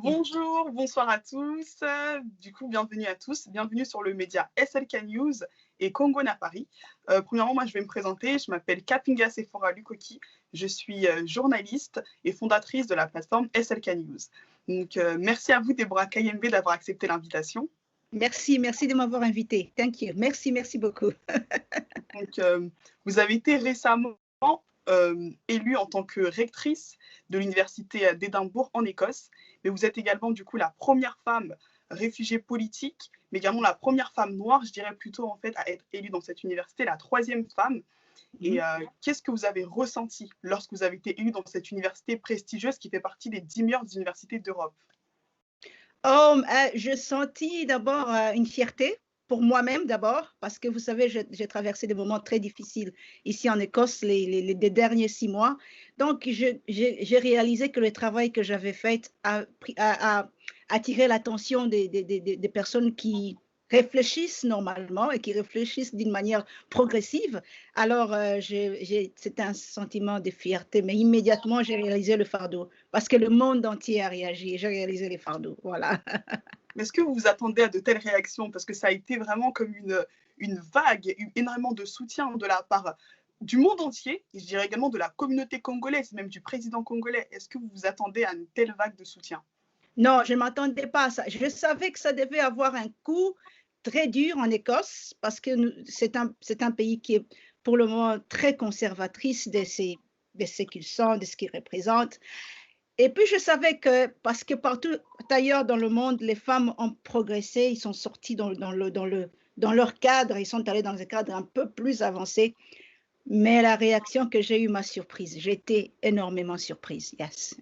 Bonjour, bonsoir à tous. Du coup, bienvenue à tous. Bienvenue sur le média SLK News et Congo na Paris. Premièrement, moi, je vais me présenter. Je m'appelle Kapinga Sephora Lukoki. Je suis journaliste et fondatrice de la plateforme SLK News. Donc, merci à vous, Deborah Kayembe, d'avoir accepté l'invitation. Merci de m'avoir invité. Thank you. Merci beaucoup. Donc, vous avez été récemment élue en tant que rectrice de l'université d'Édimbourg en Écosse, mais vous êtes également du coup la première femme réfugiée politique, mais également la première femme noire, je dirais plutôt en fait, à être élue dans cette université, la troisième femme. Et qu'est-ce que vous avez ressenti lorsque vous avez été élue dans cette université prestigieuse qui fait partie des 10 meilleures universités d'Europe? Je sentis d'abord une fierté pour moi-même d'abord, parce que vous savez, j'ai traversé des moments très difficiles ici en Écosse les derniers 6 mois. Donc, j'ai réalisé que le travail que j'avais fait a attiré l'attention des personnes qui réfléchissent normalement et qui réfléchissent d'une manière progressive. Alors, c'était un sentiment de fierté, mais immédiatement, j'ai réalisé le fardeau, parce que le monde entier a réagi et j'ai réalisé les fardeaux. Voilà. Mais est-ce que vous vous attendez à de telles réactions? Parce que ça a été vraiment comme une vague, eu énormément de soutien de la part du monde entier, et je dirais également de la communauté congolaise, même du président congolais. Est-ce que vous vous attendez à une telle vague de soutien? Non, je ne m'attendais pas à ça. Je savais que ça devait avoir un coup très dur en Écosse, parce que c'est un pays qui est pour le moment très conservatrice de ce qu'ils sont, de ce qu'ils représentent. Et puis, je savais que, parce que partout ailleurs dans le monde, les femmes ont progressé, ils sont sortis dans leur cadre, ils sont allés dans un cadre un peu plus avancé. Mais la réaction que j'ai eue m'a surprise. J'ai été énormément surprise, yes.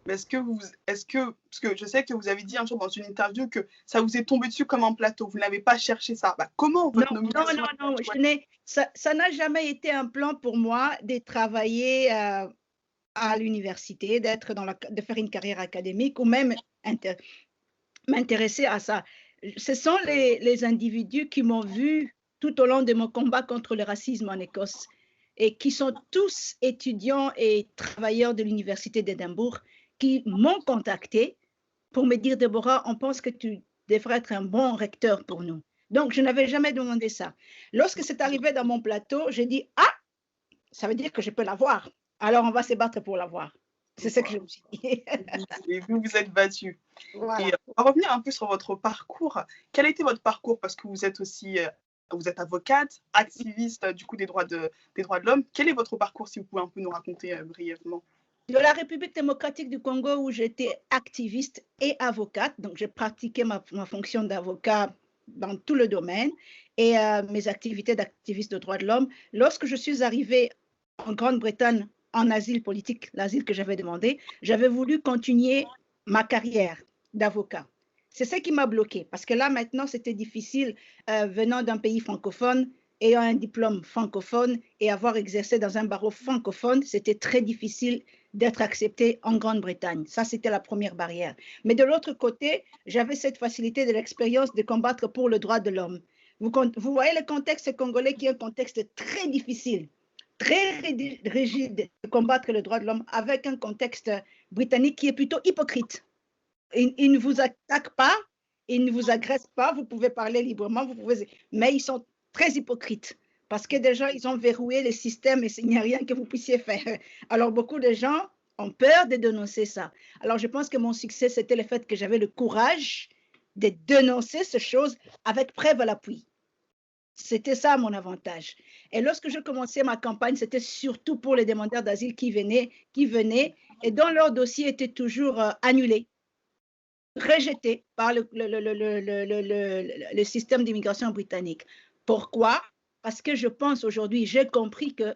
Mais parce que je sais que vous avez dit un jour dans une interview que ça vous est tombé dessus comme un plateau, vous n'avez pas cherché ça. Bah, comment votre nomination? Non, ça n'a jamais été un plan pour moi de travailler à l'université, de faire une carrière académique ou même m'intéresser à ça. Ce sont les individus qui m'ont vu tout au long de mon combat contre le racisme en Écosse et qui sont tous étudiants et travailleurs de l'université d'Édimbourg qui m'ont contacté pour me dire: Déborah, on pense que tu devrais être un bon recteur pour nous. Donc, je n'avais jamais demandé ça. Lorsque c'est arrivé dans mon plateau, j'ai dit: ah, ça veut dire que je peux l'avoir. Alors, on va se battre pour l'avoir. C'est ce que je me suis dit. Et vous vous êtes battu. Et Voilà. on va revenir un peu sur votre parcours. Quel a été votre parcours? Parce que vous êtes aussi vous êtes avocate, activiste du coup des droits de l'homme. Quel est votre parcours, si vous pouvez un peu nous raconter brièvement? De la République démocratique du Congo, où j'étais activiste et avocate, donc j'ai pratiqué ma fonction d'avocat dans tout le domaine et mes activités d'activiste de droits de l'homme. Lorsque je suis arrivée en Grande-Bretagne en asile politique, l'asile que j'avais demandé, j'avais voulu continuer ma carrière d'avocat. C'est ce qui m'a bloquée, parce que là maintenant c'était difficile venant d'un pays francophone, ayant un diplôme francophone et avoir exercé dans un barreau francophone, c'était très difficile d'être accepté en Grande-Bretagne. Ça, c'était la première barrière. Mais de l'autre côté, j'avais cette facilité de l'expérience de combattre pour le droit de l'homme. Vous voyez le contexte congolais qui est un contexte très difficile, très rigide de combattre le droit de l'homme avec un contexte britannique qui est plutôt hypocrite. Ils ne vous attaquent pas, ils ne vous agressent pas, vous pouvez parler librement, mais ils sont très hypocrites parce que déjà, ils ont verrouillé le système et il n'y a rien que vous puissiez faire. Alors, beaucoup de gens ont peur de dénoncer ça. Alors, je pense que mon succès, c'était le fait que j'avais le courage de dénoncer ces choses avec preuve à l'appui. C'était ça mon avantage. Et lorsque je commençais ma campagne, c'était surtout pour les demandeurs d'asile qui venaient et dont leur dossier était toujours annulé, rejeté par le système d'immigration britannique. Pourquoi? Parce que je pense aujourd'hui, j'ai compris que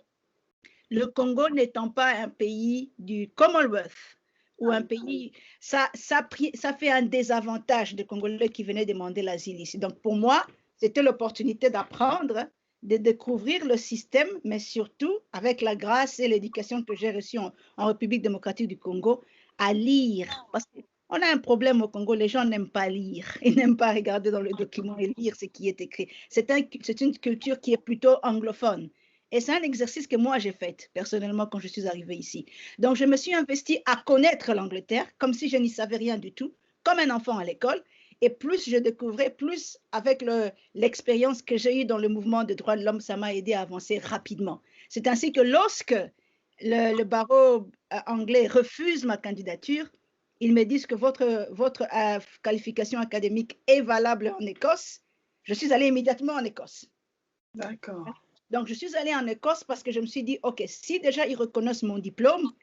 le Congo n'étant pas un pays du Commonwealth ou un pays, ça fait un désavantage des Congolais qui venaient demander l'asile ici. Donc pour moi, c'était l'opportunité d'apprendre, de découvrir le système, mais surtout avec la grâce et l'éducation que j'ai reçue en République démocratique du Congo, à lire. Parce qu'on a un problème au Congo, les gens n'aiment pas lire, ils n'aiment pas regarder dans le document et lire ce qui est écrit. C'est une culture qui est plutôt anglophone. Et c'est un exercice que moi j'ai fait personnellement quand je suis arrivée ici. Donc je me suis investie à connaître l'Angleterre comme si je n'y savais rien du tout, comme un enfant à l'école. Et plus je découvrais, plus avec l'expérience que j'ai eue dans le mouvement des droits de l'homme, ça m'a aidé à avancer rapidement. C'est ainsi que lorsque le barreau anglais refuse ma candidature, ils me disent que votre qualification académique est valable en Écosse. Je suis allée immédiatement en Écosse. D'accord. Donc, je suis allée en Écosse parce que je me suis dit, OK, si déjà ils reconnaissent mon diplôme,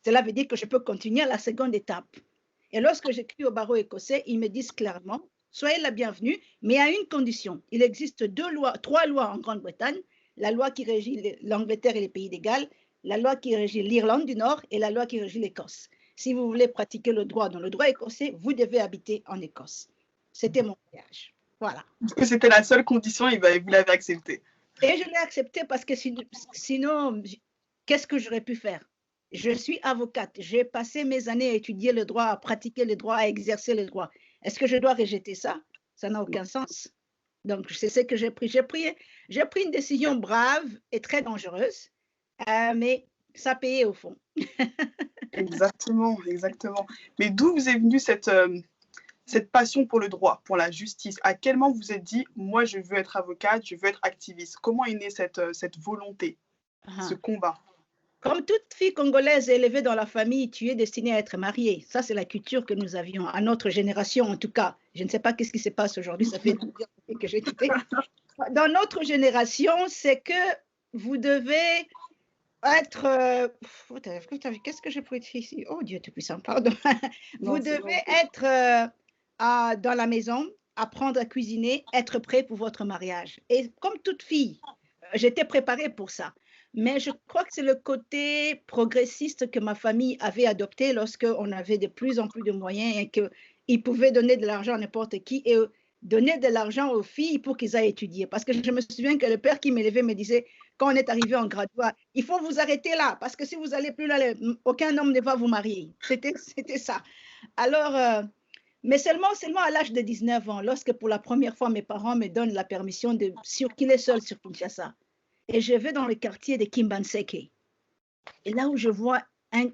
cela veut dire que je peux continuer à la seconde étape. Et lorsque j'écris au barreau écossais, ils me disent clairement, soyez la bienvenue, mais à une condition. Il existe trois lois en Grande-Bretagne, la loi qui régit l'Angleterre et les pays de Galles, la loi qui régit l'Irlande du Nord et la loi qui régit l'Écosse. Si vous voulez pratiquer le droit dans le droit écossais, vous devez habiter en Écosse. C'était mon voyage. Voilà. Du coup, c'était la seule condition et vous l'avez acceptée. Et je l'ai accepté parce que sinon, qu'est-ce que j'aurais pu faire? Je suis avocate. J'ai passé mes années à étudier le droit, à pratiquer le droit, à exercer le droit. Est-ce que je dois rejeter ça? Ça n'a aucun sens. Donc, c'est ce que j'ai pris. J'ai pris une décision brave et très dangereuse, mais ça payait au fond. Exactement, exactement. Mais d'où vous est venue cette passion pour le droit, pour la justice? À quel moment vous vous êtes dit, moi, je veux être avocate, je veux être activiste? Comment est née cette volonté, ce combat? Comme toute fille congolaise élevée dans la famille, tu es destinée à être mariée. Ça, c'est la culture que nous avions, à notre génération en tout cas. Je ne sais pas qu'est-ce qui se passe aujourd'hui, ça fait 12 ans que j'ai quitté. Dans notre génération, c'est que vous devez être... qu'est-ce que je peux dire ici? Oh Dieu Tout-Puissant, pardon. Vous devez être dans la maison, apprendre à cuisiner, être prêt pour votre mariage. Et comme toute fille, j'étais préparée pour ça. Mais je crois que c'est le côté progressiste que ma famille avait adopté lorsqu'on avait de plus en plus de moyens et qu'ils pouvaient donner de l'argent à n'importe qui et donner de l'argent aux filles pour qu'ils aillent étudier. Parce que je me souviens que le père qui m'élevait me disait, quand on est arrivé en graduat, il faut vous arrêter là, parce que si vous allez plus là, aucun homme ne va vous marier. C'était ça. Alors, mais seulement à l'âge de 19 ans, lorsque pour la première fois mes parents me donnent la permission de circuler seul sur Kinshasa. Et je vais dans le quartier de Kimbanseke. Et là où je vois un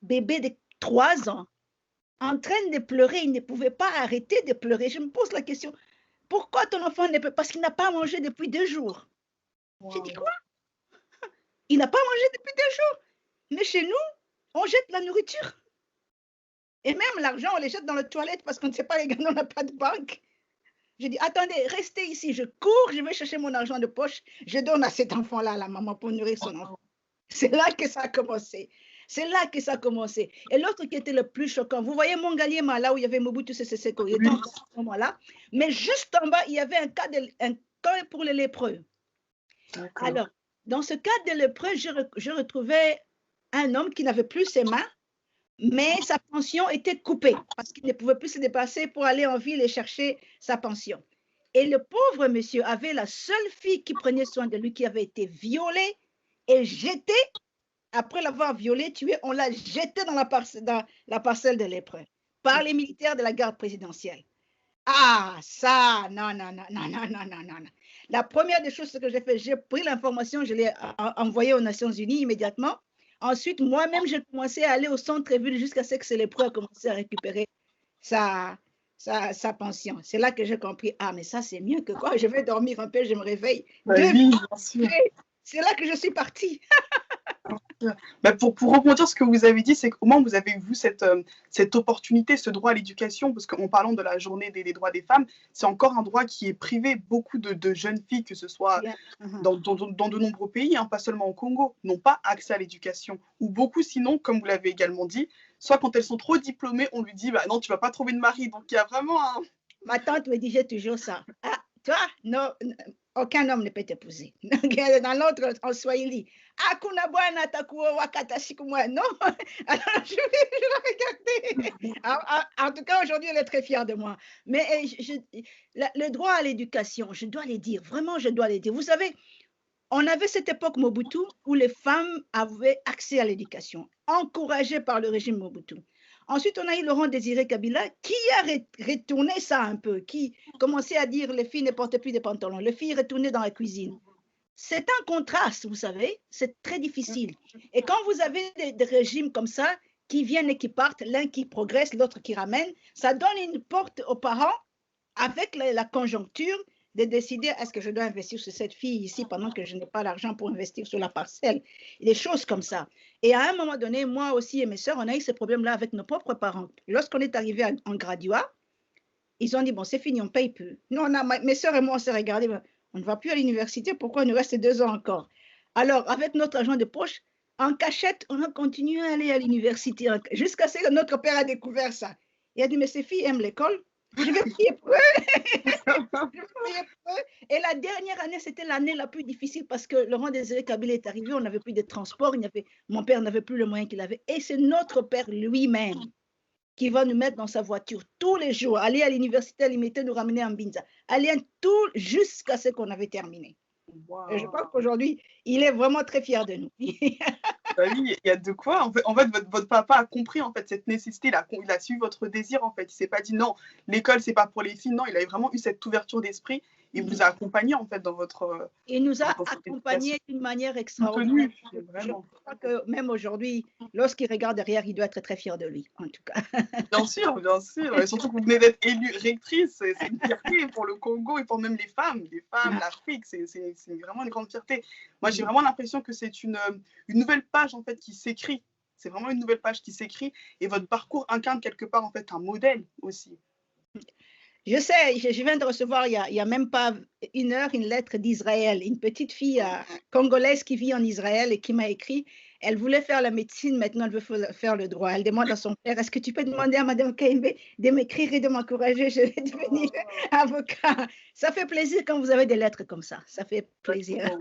bébé de 3 ans en train de pleurer, il ne pouvait pas arrêter de pleurer. Je me pose la question, pourquoi ton enfant ne peut pas? Parce qu'il n'a pas mangé depuis 2 jours. Wow. J'ai dit quoi? Il n'a pas mangé depuis 2 jours. Mais chez nous, on jette la nourriture. Et même l'argent, on les jette dans la toilette parce qu'on ne sait pas, les gars, on n'a pas de banque. Je dis, attendez, restez ici, je cours, je vais chercher mon argent de poche, je donne à cet enfant-là, à la maman, pour nourrir son enfant. C'est là que ça a commencé. C'est là que ça a commencé. Et l'autre qui était le plus choquant, vous voyez Mongaliema, là où il y avait Mobutu Sese Seko, il était en ce moment-là, mais juste en bas, il y avait un cas pour les lépreux. Alors, dans ce cas de lépreux, je retrouvais un homme qui n'avait plus ses mains, mais sa pension était coupée parce qu'il ne pouvait plus se dépasser pour aller en ville et chercher sa pension. Et le pauvre monsieur avait la seule fille qui prenait soin de lui, qui avait été violée et jetée. Après l'avoir violée, tuée, on l'a jetée dans la parcelle de lépreux par les militaires de la garde présidentielle. Ah, ça, non. La première des choses que j'ai fait, j'ai pris l'information, je l'ai envoyée aux Nations Unies immédiatement. Ensuite, moi-même, j'ai commencé à aller au centre-ville jusqu'à ce que lépreux a commencé à récupérer sa pension. C'est là que j'ai compris, ah, mais ça, c'est mieux que quoi, je vais dormir un peu, je me réveille. Oui, bien sûr. C'est là que je suis partie. Pour rebondir sur ce que vous avez dit, c'est comment vous avez vu cette opportunité, ce droit à l'éducation, parce qu'en parlant de la journée des droits des femmes, c'est encore un droit qui est privé. Beaucoup de jeunes filles, que ce soit dans de nombreux pays, pas seulement au Congo, n'ont pas accès à l'éducation. Ou beaucoup, sinon, comme vous l'avez également dit, soit quand elles sont trop diplômées, on lui dit bah, non, tu ne vas pas trouver de mari. Donc il y a vraiment un... Ma tante me disait toujours ça. Ah, toi, non, aucun homme ne peut t'épouser. Dans l'autre, en Swahili, Akuna bwana takuo wakata sikumwa. Non, alors je vais regarder. En tout cas, aujourd'hui, elle est très fière de moi. Mais le droit à l'éducation, je dois les dire, vraiment, je dois les dire. Vous savez, on avait cette époque Mobutu où les femmes avaient accès à l'éducation, encouragées par le régime Mobutu. Ensuite, on a eu Laurent Désiré Kabila qui a retourné ça un peu, qui commençait à dire les filles ne portaient plus de pantalons, les filles retournaient dans la cuisine. c'est un contraste, vous savez, c'est très difficile. Et quand vous avez des régimes comme ça, qui viennent et qui partent, l'un qui progresse, l'autre qui ramène, ça donne une porte aux parents, avec la conjoncture, de décider est-ce que je dois investir sur cette fille ici pendant que je n'ai pas l'argent pour investir sur la parcelle, des choses comme ça. Et à un moment donné, moi aussi et mes sœurs, on a eu ce problème-là avec nos propres parents. Lorsqu'on est arrivé en graduat, ils ont dit, bon, c'est fini, on ne paye plus. Nous, mes sœurs et moi, on s'est regardé, on ne va plus à l'université, pourquoi il nous reste 2 ans encore? Alors, avec notre argent de poche, en cachette, on a continué à aller à l'université jusqu'à ce que notre père a découvert ça. Il a dit, mais ces filles aiment l'école, je vais prier pour eux. Et la dernière année, c'était l'année la plus difficile parce que Laurent Désiré Kabila est arrivé, on n'avait plus de transport, mon père n'avait plus le moyen qu'il avait. Et c'est notre père lui-même qui va nous mettre dans sa voiture tous les jours, aller à l'université limitée, nous ramener en Binza, aller tout jusqu'à ce qu'on avait terminé. Wow. Et je pense qu'aujourd'hui, il est vraiment très fier de nous. Bah oui, il y a de quoi. En fait, votre papa a compris en fait cette nécessité. Il a suivi votre désir en fait. Il s'est pas dit non, l'école c'est pas pour les filles. Non, il a vraiment eu cette ouverture d'esprit. Il vous a accompagné en fait dans votre. Il nous a accompagnés d'une manière extraordinaire. Je crois que même aujourd'hui, lorsqu'il regarde derrière, il doit être très fier de lui, en tout cas. Bien sûr, bien sûr. Et surtout que vous venez d'être élue rectrice, c'est une fierté pour le Congo et pour même les femmes, l'Afrique. C'est vraiment une grande fierté. Moi, j'ai vraiment l'impression que c'est une nouvelle page en fait qui s'écrit. C'est vraiment une nouvelle page qui s'écrit et votre parcours incarne quelque part en fait un modèle aussi. Je sais, je viens de recevoir il y a même pas 1 heure une lettre d'Israël, une petite fille congolaise qui vit en Israël et qui m'a écrit. Elle voulait faire la médecine, maintenant elle veut faire le droit. Elle demande à son père, est-ce que tu peux demander à Madame Kaimbe de m'écrire et de m'encourager, je vais devenir avocat. Ça fait plaisir quand vous avez des lettres comme ça, ça fait plaisir.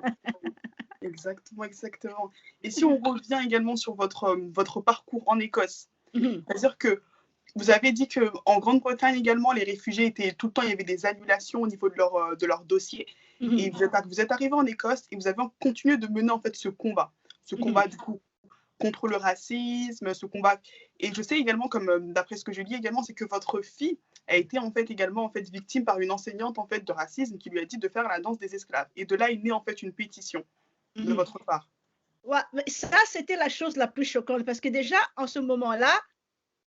Exactement, exactement. Et si on revient également sur votre parcours en Écosse, c'est-à-dire que vous avez dit qu'en Grande-Bretagne également, les réfugiés étaient tout le temps, il y avait des annulations au niveau de leur dossier. Et vous êtes arrivé en Écosse et vous avez continué de mener en fait ce combat du coup contre le racisme, ce combat. Et je sais également, comme d'après ce que je lis également, c'est que votre fille a été en fait également victime par une enseignante en fait de racisme qui lui a dit de faire la danse des esclaves. Et de là est née en fait une pétition de votre part. Ouais, mais ça, c'était la chose la plus choquante parce que déjà, en ce moment-là,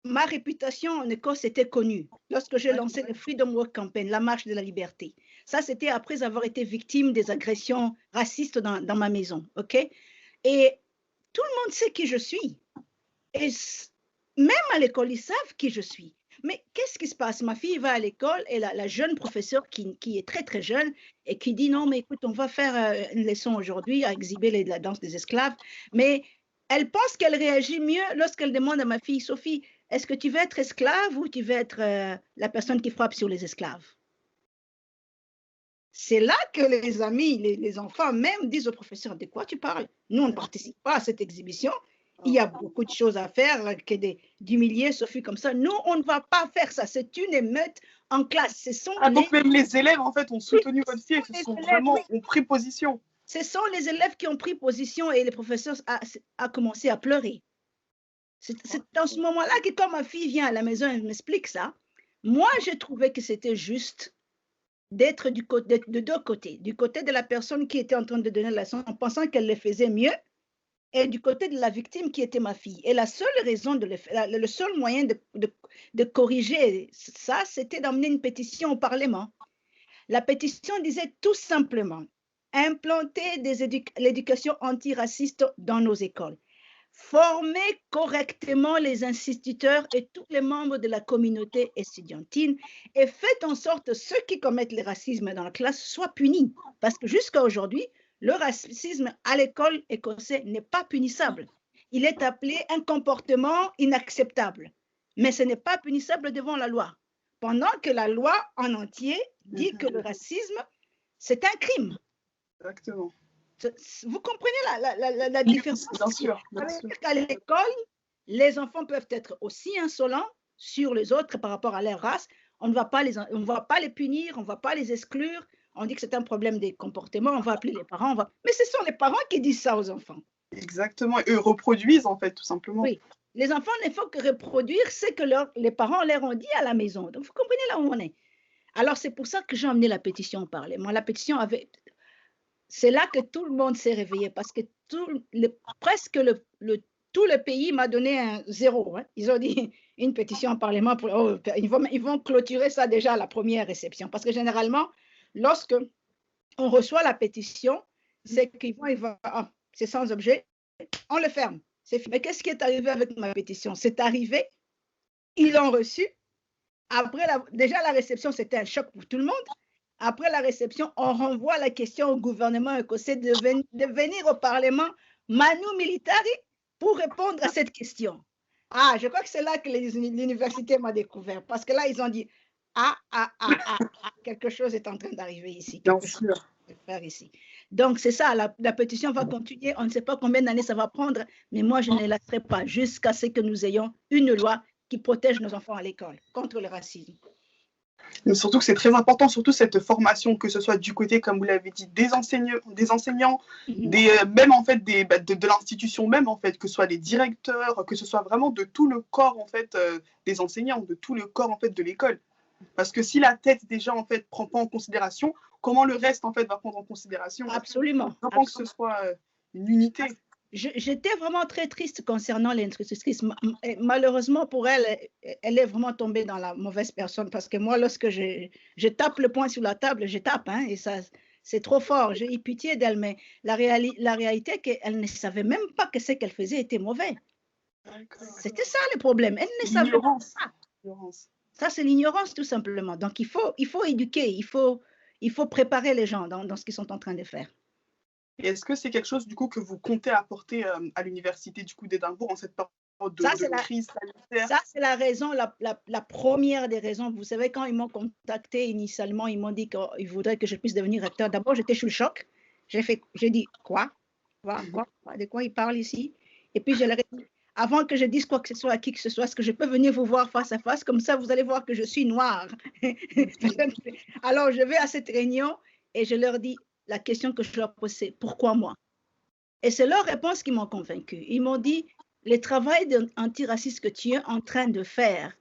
ma réputation en Écosse était connue lorsque j'ai lancé le Freedom Walk Campaign, la marche de la liberté. Ça, c'était après avoir été victime des agressions racistes dans ma maison, ok? Et tout le monde sait qui je suis. Et même à l'école, ils savent qui je suis. Mais qu'est-ce qui se passe? Ma fille va à l'école et la jeune professeure qui est très, très jeune et qui dit non, mais écoute, on va faire une leçon aujourd'hui à exhiber la danse des esclaves. Mais elle pense qu'elle réagit mieux lorsqu'elle demande à ma fille, Sophie, est-ce que tu veux être esclave ou tu veux être la personne qui frappe sur les esclaves? C'est là que les amis, les enfants même disent au professeur, de quoi tu parles? Nous, on ne participe pas à cette exhibition. Il y a beaucoup de choses à faire que d'humilier Sophie comme ça. Nous, on ne va pas faire ça. C'est une émeute en classe. Donc même les élèves, en fait, ont soutenu votre fille et ont pris position. Ce sont les élèves qui ont pris position et le professeur a commencé à pleurer. C'est dans ce moment-là que quand ma fille vient à la maison, elle m'explique ça. Moi, j'ai trouvé que c'était juste d'être de 2 côtés. Du côté de la personne qui était en train de donner la leçon en pensant qu'elle le faisait mieux et du côté de la victime qui était ma fille. Et la seule raison le seul moyen de corriger ça, c'était d'emmener une pétition au Parlement. La pétition disait tout simplement implanter l'éducation antiraciste dans nos écoles. Former correctement les instituteurs et tous les membres de la communauté estudiantine et faites en sorte que ceux qui commettent le racisme dans la classe soient punis. Parce que jusqu'à aujourd'hui, le racisme à l'école écossaise n'est pas punissable. Il est appelé un comportement inacceptable, mais ce n'est pas punissable devant la loi. Pendant que la loi en entier dit que le racisme, c'est un crime. Exactement. Vous comprenez la différence? Bien sûr. À l'école, les enfants peuvent être aussi insolents sur les autres par rapport à leur race. On ne va pas les punir, on ne va pas les exclure. On dit que c'est un problème des comportements, on va appeler les parents. Mais ce sont les parents qui disent ça aux enfants. Exactement. Et eux reproduisent, en fait, tout simplement. Oui. Les enfants ne font que reproduire ce que les parents leur ont dit à la maison. Donc, vous comprenez là où on est. Alors, c'est pour ça que j'ai emmené la pétition au Parlement. La pétition avait c'est là que tout le monde s'est réveillé parce que presque tout le pays m'a donné un 0. Hein. Ils ont dit une pétition au Parlement, ils vont clôturer ça déjà à la première réception. Parce que généralement, lorsque on reçoit la pétition, c'est qu'ils vont c'est sans objet, on le ferme. Mais qu'est-ce qui est arrivé avec ma pétition? C'est arrivé, ils l'ont reçu. Après, déjà la réception, c'était un choc pour tout le monde. Après la réception, on renvoie la question au gouvernement écossais de venir au Parlement manu militari pour répondre à cette question. Ah, je crois que c'est là que l'université m'a découvert. Parce que là, ils ont dit, quelque chose est en train d'arriver ici. Quelque chose de faire ici. Donc, c'est ça, la pétition va continuer. On ne sait pas combien d'années ça va prendre, mais moi, je ne laisserai pas jusqu'à ce que nous ayons une loi qui protège nos enfants à l'école contre le racisme. Mais surtout que c'est très important, surtout cette formation, que ce soit du côté, comme vous l'avez dit, des enseignants, même en fait de l'institution même, en fait, que ce soit les directeurs, que ce soit vraiment de tout le corps en fait des enseignants, de tout le corps en fait de l'école. Parce que si la tête déjà en fait prend pas en considération, comment le reste en fait va prendre en considération? Absolument. Je pense que ce soit une unité. J'étais vraiment très triste concernant l'institutrice. Malheureusement pour elle, elle est vraiment tombée dans la mauvaise personne parce que moi, lorsque je tape le poing sur la table, je tape, hein, et ça, c'est trop fort. J'ai eu pitié d'elle, mais la réalité est qu'elle ne savait même pas que ce qu'elle faisait était mauvais. C'était ça le problème. Elle ne savait pas. Ça, c'est l'ignorance tout simplement. Donc, il faut éduquer, il faut préparer les gens dans ce qu'ils sont en train de faire. Et est-ce que c'est quelque chose du coup que vous comptez apporter à l'université du coup d'Édimbourg en cette période de crise sanitaire? Ça, c'est la raison, la première des raisons. Vous savez, quand ils m'ont contacté initialement, ils m'ont dit qu'ils voudraient que je puisse devenir recteur. D'abord, j'étais sous le choc. J'ai dit, quoi? De quoi ils parlent ici? Et puis, je leur ai dit, avant que je dise quoi que ce soit à qui que ce soit, est-ce que je peux venir vous voir face à face? Comme ça, vous allez voir que je suis noire. Alors, je vais à cette réunion et je leur dis, la question que je leur pose, c'est pourquoi moi? Et c'est leur réponse qui m'ont convaincue. Ils m'ont dit, le travail antiraciste que tu es en train de faire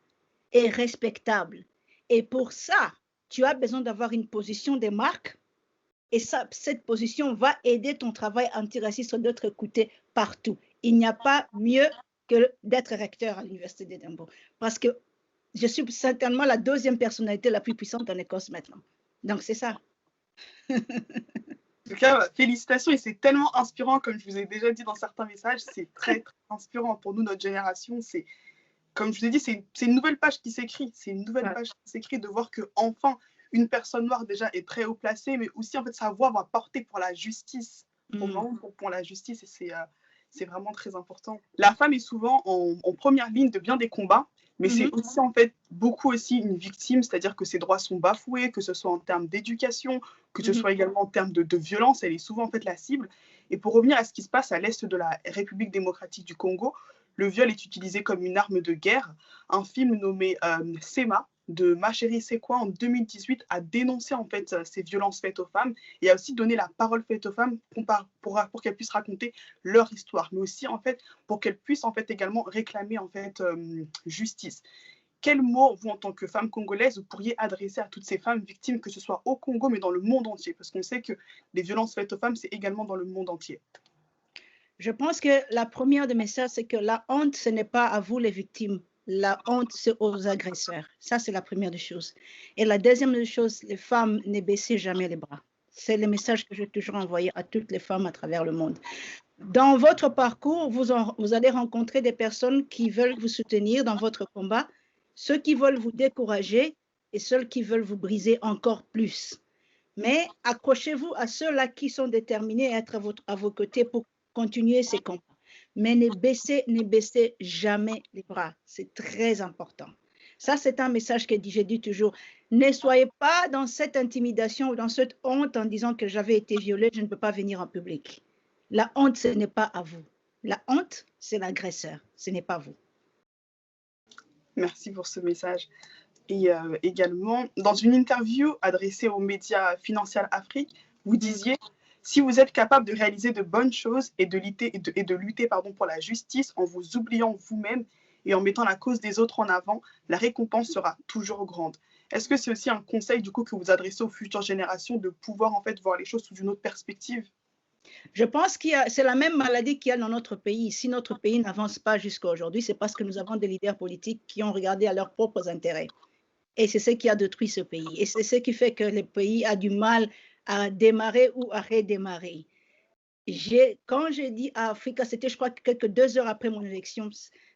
est respectable. Et pour ça, tu as besoin d'avoir une position de marque. Et cette position va aider ton travail antiraciste de l'autre côté partout. Il n'y a pas mieux que d'être recteur à l'Université d'Édimbourg. Parce que je suis certainement la deuxième personnalité la plus puissante en Écosse maintenant. Donc, c'est ça. En tout cas, félicitations, et c'est tellement inspirant, comme je vous ai déjà dit dans certains messages, c'est très, très inspirant pour nous, notre génération. C'est, comme je vous ai dit, c'est une nouvelle page qui s'écrit. C'est une nouvelle page qui s'écrit de voir que enfin une personne noire déjà est très haut placée, mais aussi en fait sa voix va porter pour la justice, pour la justice, et c'est vraiment très important. La femme est souvent en première ligne de bien des combats, mais c'est aussi en fait beaucoup aussi une victime, c'est-à-dire que ses droits sont bafoués, que ce soit en termes d'éducation, que ce soit également en termes de violence, elle est souvent en fait la cible. Et pour revenir à ce qui se passe à l'est de la République démocratique du Congo, le viol est utilisé comme une arme de guerre. Un film nommé Sema de Ma chérie c'est quoi en 2018 a dénoncé en fait ces violences faites aux femmes et a aussi donné la parole faite aux femmes pour qu'elles puissent raconter leur histoire, mais aussi en fait pour qu'elles puissent en fait également réclamer en fait justice. Quel mot, vous, en tant que femme congolaise, vous pourriez adresser à toutes ces femmes victimes, que ce soit au Congo, mais dans le monde entier? Parce qu'on sait que les violences faites aux femmes, c'est également dans le monde entier. Je pense que la première de mes sœurs, c'est que la honte, ce n'est pas à vous les victimes. La honte, c'est aux agresseurs. Ça, c'est la première des choses. Et la deuxième des choses, les femmes, ne baissez jamais les bras. C'est le message que j'ai toujours envoyé à toutes les femmes à travers le monde. Dans votre parcours, vous allez rencontrer des personnes qui veulent vous soutenir dans votre combat, ceux qui veulent vous décourager et ceux qui veulent vous briser encore plus. Mais accrochez-vous à ceux-là qui sont déterminés à être à vos côtés pour continuer ces combats. Mais ne baissez jamais les bras. C'est très important. Ça, c'est un message que j'ai dit toujours. Ne soyez pas dans cette intimidation ou dans cette honte en disant que j'avais été violée, je ne peux pas venir en public. La honte, ce n'est pas à vous. La honte, c'est l'agresseur, ce n'est pas vous. Merci pour ce message. Et également, dans une interview adressée aux médias Financial Afrique, vous disiez: si vous êtes capable de réaliser de bonnes choses et de lutter pour la justice en vous oubliant vous-même et en mettant la cause des autres en avant, la récompense sera toujours grande. Est-ce que c'est aussi un conseil du coup que vous adressez aux futures générations de pouvoir en fait voir les choses sous une autre perspective? Je pense c'est la même maladie qu'il y a dans notre pays. Si notre pays n'avance pas jusqu'à aujourd'hui, c'est parce que nous avons des leaders politiques qui ont regardé à leurs propres intérêts. Et c'est ce qui a détruit ce pays. Et c'est ce qui fait que le pays a du mal à démarrer ou à redémarrer. Quand j'ai dit à Africa, c'était je crois quelques 2 heures après mon élection,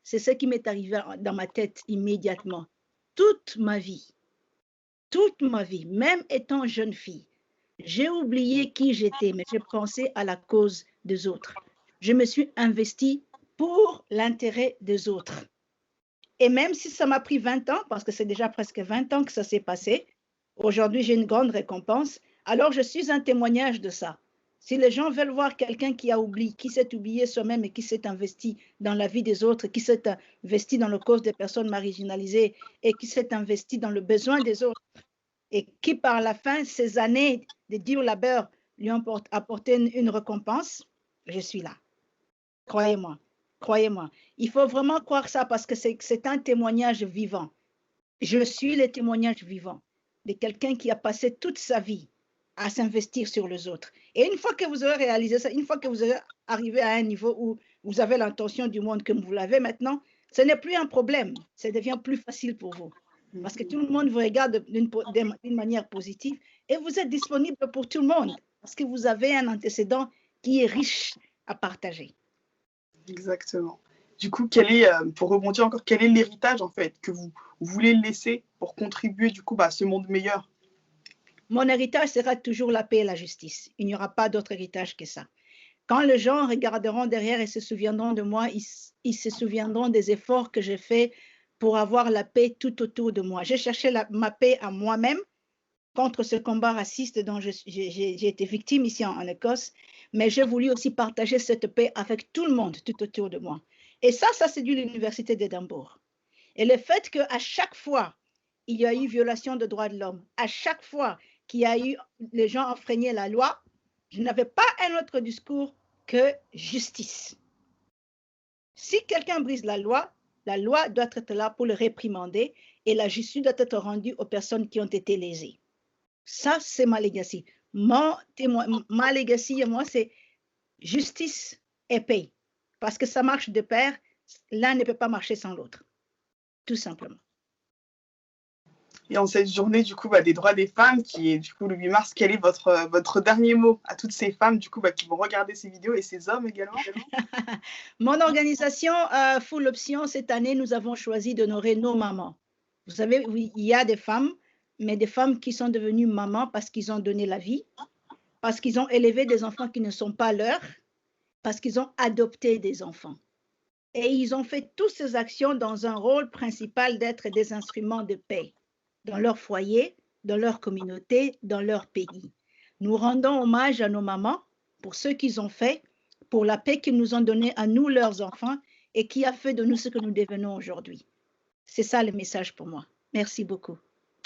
c'est ce qui m'est arrivé dans ma tête immédiatement. Toute ma vie, même étant jeune fille, j'ai oublié qui j'étais, mais j'ai pensé à la cause des autres. Je me suis investie pour l'intérêt des autres. Et même si ça m'a pris 20 ans, parce que c'est déjà presque 20 ans que ça s'est passé, aujourd'hui j'ai une grande récompense, alors je suis un témoignage de ça. Si les gens veulent voir quelqu'un qui s'est oublié soi-même et qui s'est investi dans la vie des autres, qui s'est investi dans la cause des personnes marginalisées et qui s'est investi dans le besoin des autres, et qui par la fin, ces années de dur labeur lui ont apporté une récompense, je suis là. Croyez-moi, croyez-moi. Il faut vraiment croire ça parce que c'est un témoignage vivant. Je suis le témoignage vivant de quelqu'un qui a passé toute sa vie à s'investir sur les autres. Et une fois que vous aurez réalisé ça, une fois que vous aurez arrivé à un niveau où vous avez l'intention du monde comme vous l'avez maintenant, ce n'est plus un problème, ça devient plus facile pour vous. Parce que tout le monde vous regarde d'une manière positive et vous êtes disponible pour tout le monde parce que vous avez un antécédent qui est riche à partager. Exactement. Du coup, pour rebondir encore, quel est l'héritage en fait que vous voulez laisser pour contribuer du coup à ce monde meilleur? Mon héritage sera toujours la paix et la justice. Il n'y aura pas d'autre héritage que ça. Quand les gens regarderont derrière et se souviendront de moi, ils se souviendront des efforts que j'ai faits pour avoir la paix tout autour de moi. J'ai cherché ma paix à moi-même contre ce combat raciste dont j'ai été victime ici en Écosse, mais j'ai voulu aussi partager cette paix avec tout le monde tout autour de moi. Et ça c'est dû à l'Université d'Édimbourg. Et le fait qu'à chaque fois, il y a eu violation des droits de l'homme, à chaque fois qu'il y a eu, les gens enfreignaient la loi, je n'avais pas un autre discours que justice. Si quelqu'un brise la loi doit être là pour le réprimander et la justice doit être rendue aux personnes qui ont été lésées. Ça, c'est ma legacy. Ma legacy, moi, c'est justice et paix. Parce que ça marche de pair, l'un ne peut pas marcher sans l'autre. Tout simplement. Et en cette journée du coup des droits des femmes qui est du coup le 8 mars, quel est votre dernier mot à toutes ces femmes du coup qui vont regarder ces vidéos et ces hommes également? Mon organisation Full Option, cette année, nous avons choisi d'honorer nos mamans. Vous savez, oui, il y a des femmes, mais des femmes qui sont devenues mamans parce qu'ils ont donné la vie, parce qu'ils ont élevé des enfants qui ne sont pas leurs, parce qu'ils ont adopté des enfants. Et ils ont fait toutes ces actions dans un rôle principal d'être des instruments de paix dans leur foyer, dans leur communauté, dans leur pays. Nous rendons hommage à nos mamans pour ce qu'ils ont fait, pour la paix qu'ils nous ont donnée à nous, leurs enfants, et qui a fait de nous ce que nous devenons aujourd'hui. C'est ça le message pour moi. Merci beaucoup.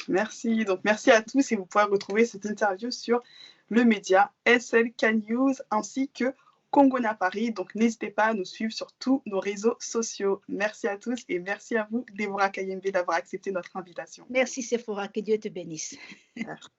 Merci. Donc, merci à tous et vous pourrez retrouver cette interview sur le média SLK News ainsi que Congo-Na Paris. Donc, n'hésitez pas à nous suivre sur tous nos réseaux sociaux. Merci à tous et merci à vous, Déborah Kayembe, d'avoir accepté notre invitation. Merci, Sephora. Que Dieu te bénisse. Merci.